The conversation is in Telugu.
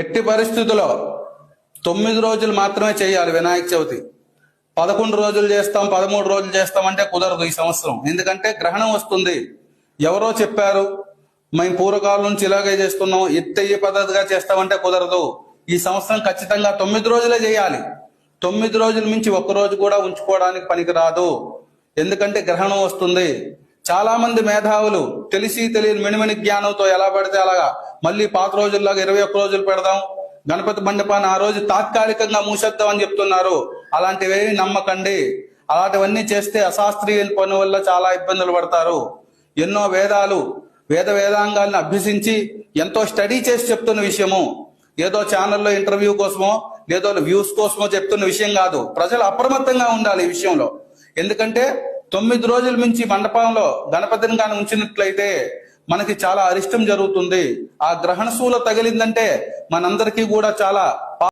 ఎట్టి పరిస్థితుల్లో 9 రోజులు మాత్రమే చేయాలి వినాయక చవితి. 11 రోజులు చేస్తాం, 13 రోజులు చేస్తాం అంటే కుదరదు ఈ సంవత్సరం. ఎందుకంటే గ్రహణం వస్తుంది. ఎవరో చెప్పారు, మేము పూర్వకాలం నుంచి ఇలాగే చేస్తున్నాం, ఈ పద్ధతిగా చేస్తామంటే కుదరదు. ఈ సంవత్సరం ఖచ్చితంగా 9 రోజులే చేయాలి. 9 రోజుల మించి ఒక్క రోజు కూడా ఉంచుకోవడానికి పనికిరాదు. ఎందుకంటే గ్రహణం వస్తుంది. చాలా మంది మేధావులు తెలిసి తెలియని మినిమిని జ్ఞానంతో ఎలా పడితే అలాగా మళ్ళీ పాత రోజుల్లాగా 21 రోజులు పెడదాం, గణపతి మండపాన్ని ఆ రోజు తాత్కాలికంగా మూసేద్దాం అని చెప్తున్నారు. అలాంటివేవి నమ్మకండి. అలాంటివన్నీ చేస్తే అశాస్త్రీయ పని వల్ల చాలా ఇబ్బందులు పడతారు. ఎన్నో వేదాంగాలను అభ్యసించి ఎంతో స్టడీ చేసి చెప్తున్న విషయము. ఏదో ఛానల్లో ఇంటర్వ్యూ కోసమో లేదో వ్యూస్ కోసమో చెప్తున్న విషయం కాదు. ప్రజలు అప్రమత్తంగా ఉండాలి ఈ విషయంలో. ఎందుకంటే 9 రోజుల మించి మండపంలో గణపతిని కానీ ఉంచినట్లయితే మనకి చాలా అరిష్టం జరుగుతుంది. ఆ గ్రహణ శూల తగిలిందంటే మనందరికీ కూడా చాలా